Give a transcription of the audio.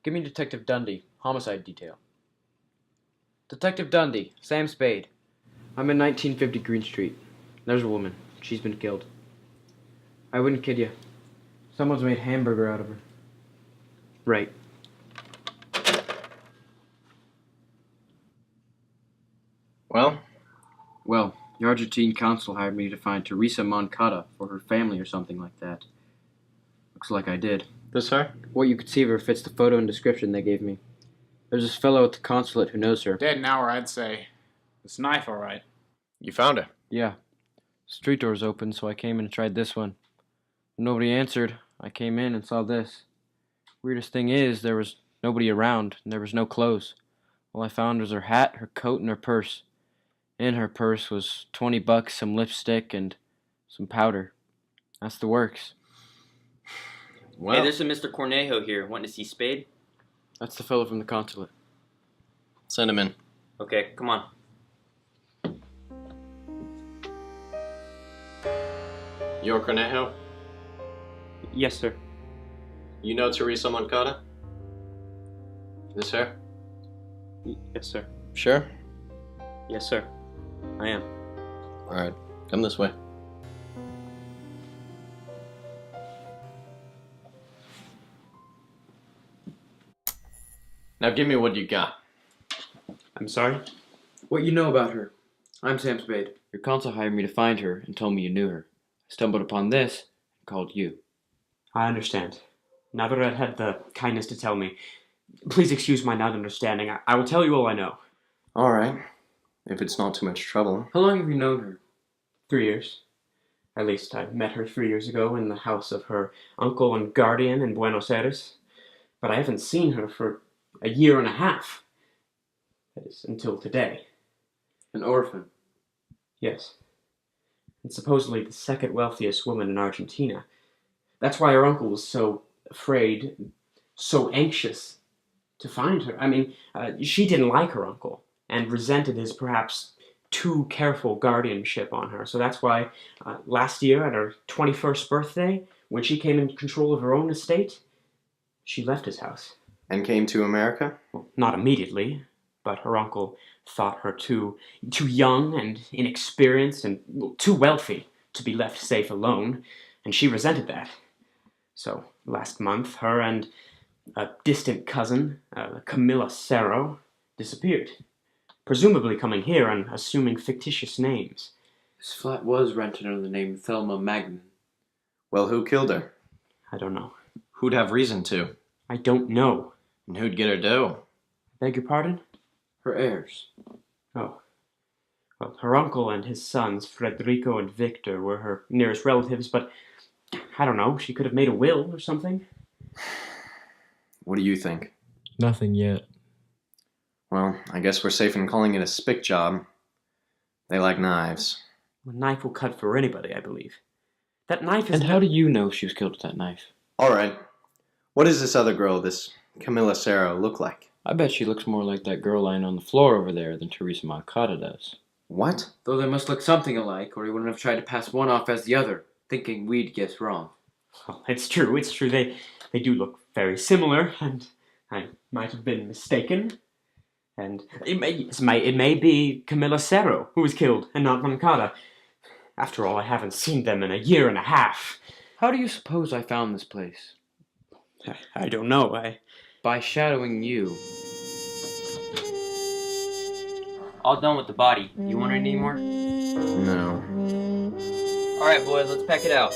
Give me Detective Dundee, homicide detail. Detective Dundee, Sam Spade. I'm in 1950 Green Street. There's a woman. She's been killed. I wouldn't kid you. Someone's made hamburger out of her. Right. Well? Well, the Argentine consul hired me to find Teresa Moncada for her family or something like that. Looks like I did. This her? What you could see of her fits the photo and description they gave me. There's this fellow at the consulate who knows her. Dead an hour, I'd say. This knife, all right. You found her? Yeah. Street door's open, so I came in and tried this one. When nobody answered, I came in and saw this. Weirdest thing is, there was nobody around, and there was no clothes. All I found was her hat, her coat, and her purse. In her purse was $20, some lipstick, and some powder. That's the works. Well, Hey, this is Mr. Cornejo here. Wanting to see Spade? That's the fellow from the consulate. send him in. Okay, come on. You're Cornejo? Yes, sir. You know Teresa Moncada? This her? Yes, sir. Sure? Yes, sir. I am. Alright, come this way. Now give me what you got. I'm sorry? What you know about her? I'm Sam Spade. Your consul hired me to find her and told me you knew her. I stumbled upon this and called you. I understand. Now that I've had the kindness to tell me, please excuse my not understanding. I will tell you all I know. Alright, if it's not too much trouble. How long have you known her? 3 years. At least I met her 3 years ago in the house of her uncle and guardian in Buenos Aires. But I haven't seen her for a year and a half. That is, until today. An orphan. Yes. And supposedly the second wealthiest woman in Argentina. That's why her uncle was so afraid, so anxious to find her. I mean, she didn't like her uncle and resented his perhaps too careful guardianship on her. So that's why last year at her 21st birthday, when she came in control of her own estate, she left his house. And came to America? Well, not immediately, but her uncle thought her too young and inexperienced and too wealthy to be left safe alone, and she resented that. So last month, her and a distant cousin, Camilla Cerro, disappeared, presumably coming here and assuming fictitious names. This flat was rented under the name Thelma Magnan. Well, who killed her? I don't know. Who'd have reason to? I don't know. And who'd get her dough? Beg your pardon? Her heirs. Oh. Well, her uncle and his sons, Federico and Victor, were her nearest relatives, but I don't know, she could have made a will or something. What do you think? Nothing yet. Well, I guess we're safe in calling it a spick job. They like knives. A knife will cut for anybody, I believe. That knife is... And how do you know she was killed with that knife? Alright. What does this other girl, this Camilla Cerro, look like? I bet she looks more like that girl lying on the floor over there than Teresa Moncada does. What? Though they must look something alike, or he wouldn't have tried to pass one off as the other, thinking we'd guess wrong. Well, it's true. They do look very similar, and I might have been mistaken. And it may be Camilla Cerro who was killed, and not Moncada. After all, I haven't seen them in a year and a half. How do you suppose I found this place? I don't know. By shadowing you. All done with the body. You want any more? No. Alright, boys, let's pack it out.